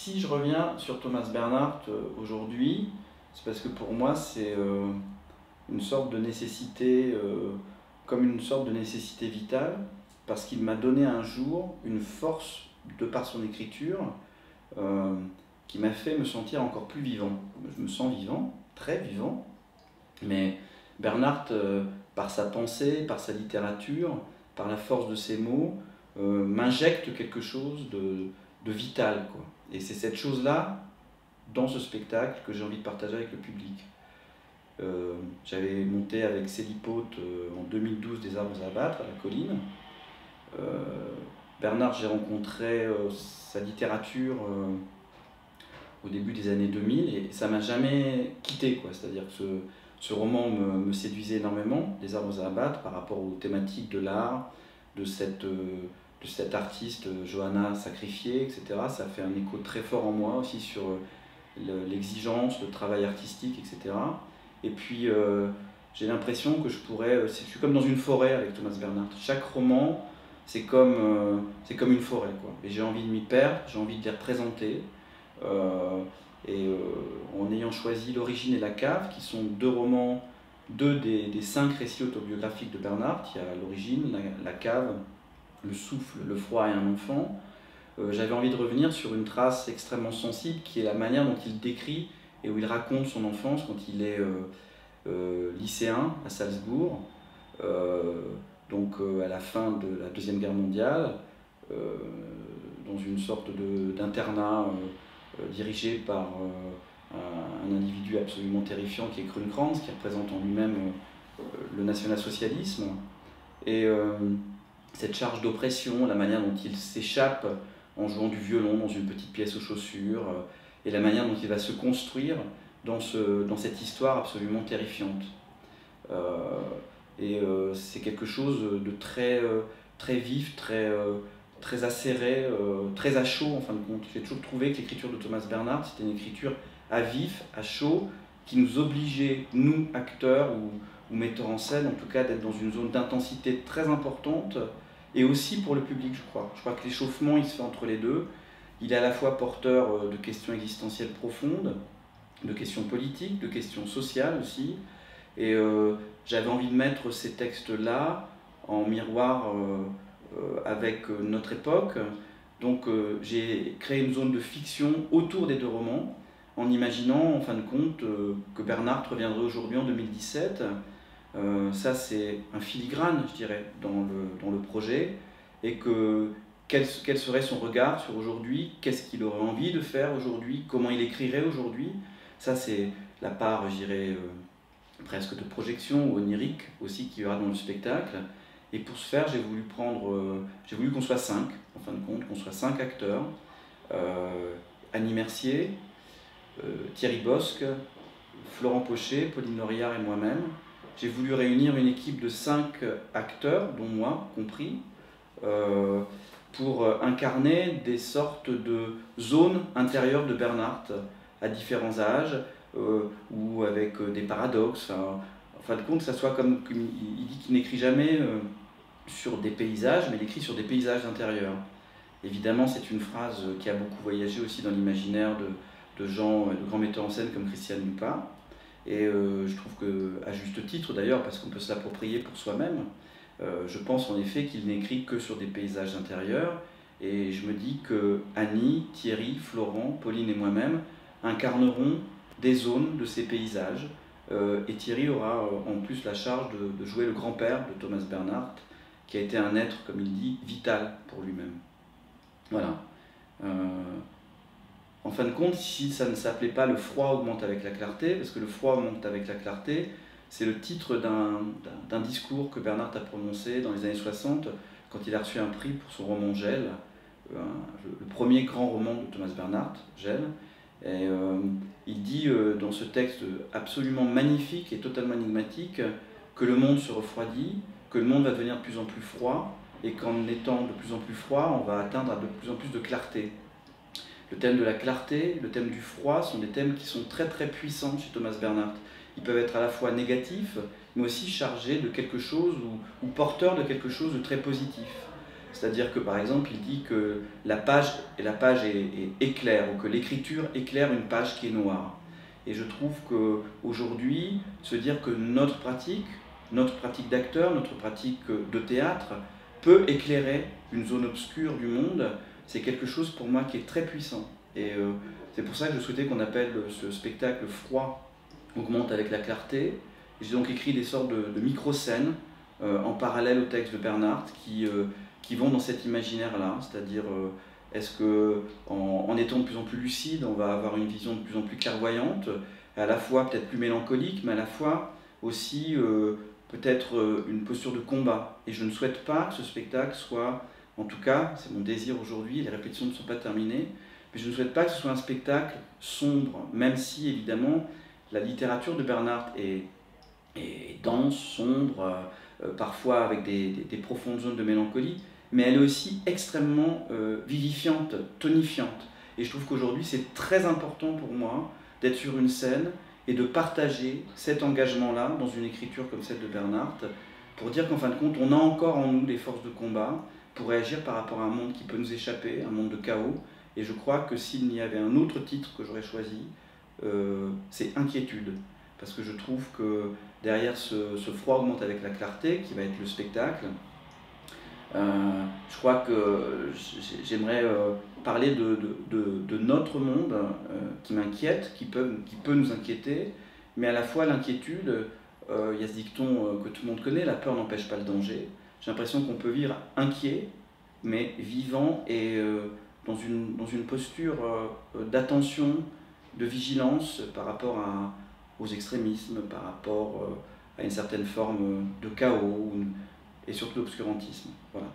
Si je reviens sur Thomas Bernhardt aujourd'hui, c'est parce que pour moi c'est une sorte de nécessité, comme une sorte de nécessité vitale, parce qu'il m'a donné un jour une force de par son écriture euh, qui m'a fait me sentir encore plus vivant. Je me sens vivant, très vivant, mais Bernhardt, par sa pensée, par sa littérature, par la force de ses mots, m'injecte quelque chose de vital, quoi. Et c'est cette chose-là, dans ce spectacle, que j'ai envie de partager avec le public. J'avais monté avec Célipote en 2012 des arbres à abattre à la colline. Euh, Bernard, j'ai rencontré sa littérature au début des années 2000 et ça m'a jamais quitté, quoi. C'est-à-dire que ce roman me séduisait énormément, des arbres à abattre, par rapport aux thématiques de l'art, de cette artiste Johanna sacrifiée, etc. Ça fait un écho très fort en moi aussi sur l'exigence, le travail artistique, etc. Et puis j'ai l'impression que je suis comme dans une forêt avec Thomas Bernhardt. Chaque roman, c'est comme une forêt, quoi. Et j'ai envie de m'y perdre, j'ai envie de les représenter. Euh, en ayant choisi L'Origine et la Cave, qui sont deux romans, deux des 5 récits autobiographiques de Bernhardt. Il y a L'Origine, la Cave, Le Souffle, Le Froid et un enfant. J'avais envie de revenir sur une trace extrêmement sensible qui est la manière dont il décrit et où il raconte son enfance quand il est lycéen à Salzbourg, à la fin de la Deuxième Guerre mondiale, euh, dans une sorte d'internat dirigé par un individu absolument terrifiant qui est Grunkrantz, qui représente en lui-même le national-socialisme. Et cette charge d'oppression, la manière dont il s'échappe en jouant du violon dans une petite pièce aux chaussures, et la manière dont il va se construire dans cette histoire absolument terrifiante. C'est quelque chose de très vif, très acéré, très à chaud en fin de compte. J'ai toujours trouvé que l'écriture de Thomas Bernhardt, c'était une écriture à vif, à chaud, qui nous obligeait, nous, acteurs ou metteurs en scène, en tout cas, d'être dans une zone d'intensité très importante, et aussi pour le public, je crois. Je crois que l'échauffement, il se fait entre les deux. Il est à la fois porteur de questions existentielles profondes, de questions politiques, de questions sociales aussi. Et j'avais envie de mettre ces textes-là en miroir avec notre époque. Donc j'ai créé une zone de fiction autour des deux romans, en imaginant en fin de compte que Bernhardt reviendrait aujourd'hui en 2017. Ça c'est un filigrane, je dirais, dans le projet, et quel serait son regard sur aujourd'hui, qu'est-ce qu'il aurait envie de faire aujourd'hui, comment il écrirait aujourd'hui. Ça c'est la part, je dirais, presque de projection ou onirique aussi qu'il y aura dans le spectacle. Et pour ce faire, j'ai voulu qu'on soit 5, en fin de compte, qu'on soit 5 acteurs. Annie Mercier, Thierry Bosc, Florent Pochet, Pauline Lauriard et moi-même. J'ai voulu réunir une équipe de 5 acteurs, dont moi compris, pour incarner des sortes de zones intérieures de Bernhardt à différents âges, ou avec des paradoxes. En fin de compte, ça soit comme il dit qu'il n'écrit jamais sur des paysages, mais il écrit sur des paysages intérieurs. Évidemment, c'est une phrase qui a beaucoup voyagé aussi dans l'imaginaire de gens, de grands metteurs en scène comme Christian Lupa. Et je trouve que, à juste titre d'ailleurs, parce qu'on peut se l'approprier pour soi-même, je pense en effet qu'il n'écrit que sur des paysages intérieurs. Et je me dis que Annie, Thierry, Florent, Pauline et moi-même incarnerons des zones de ces paysages. Et Thierry aura en plus la charge de jouer le grand-père de Thomas Bernhardt, qui a été un être, comme il dit, vital pour lui-même. Voilà. En fin de compte, si ça ne s'appelait pas Le froid augmente avec la clarté, parce que Le froid augmente avec la clarté, c'est le titre d'un discours que Bernhardt a prononcé dans les années 60, quand il a reçu un prix pour son roman Gel, le premier grand roman de Thomas Bernhardt, Gel. Et il dit dans ce texte absolument magnifique et totalement énigmatique que le monde se refroidit, que le monde va devenir de plus en plus froid, et qu'en étant de plus en plus froid, on va atteindre de plus en plus de clarté. Le thème de la clarté, le thème du froid sont des thèmes qui sont très très puissants chez Thomas Bernhardt. Ils peuvent être à la fois négatifs, mais aussi chargés de quelque chose ou porteurs de quelque chose de très positif. C'est-à-dire que par exemple, il dit que la page est claire, ou que l'écriture éclaire une page qui est noire. Et je trouve qu'aujourd'hui, se dire que notre pratique d'acteur, notre pratique de théâtre, peut éclairer une zone obscure du monde, c'est quelque chose pour moi qui est très puissant. Et c'est pour ça que je souhaitais qu'on appelle ce spectacle Froid augmente avec la clarté. J'ai donc écrit des sortes de micro-scènes en parallèle au texte de Bernhardt qui vont dans cet imaginaire-là, c'est-à-dire est-ce que en étant de plus en plus lucide, on va avoir une vision de plus en plus clairvoyante, à la fois peut-être plus mélancolique, mais à la fois aussi peut-être une posture de combat. Et je ne souhaite pas que ce spectacle soit, en tout cas, c'est mon désir aujourd'hui, les répétitions ne sont pas terminées, mais je ne souhaite pas que ce soit un spectacle sombre, même si évidemment la littérature de Bernhardt est dense, sombre, parfois avec des profondes zones de mélancolie, mais elle est aussi extrêmement vivifiante, tonifiante. Et je trouve qu'aujourd'hui c'est très important pour moi d'être sur une scène et de partager cet engagement-là dans une écriture comme celle de Bernhardt, pour dire qu'en fin de compte, on a encore en nous des forces de combat pour réagir par rapport à un monde qui peut nous échapper, un monde de chaos. Et je crois que s'il y avait un autre titre que j'aurais choisi, c'est Inquiétude. Parce que je trouve que derrière ce froid augmente avec la clarté, qui va être le spectacle, je crois que j'aimerais parler de notre monde qui m'inquiète, qui peut nous inquiéter, mais à la fois l'inquiétude, il y a ce dicton que tout le monde connaît, la peur n'empêche pas le danger. J'ai l'impression qu'on peut vivre inquiet, mais vivant et dans une posture d'attention, de vigilance par rapport aux extrémismes, par rapport à une certaine forme de chaos et surtout d'obscurantisme. Voilà.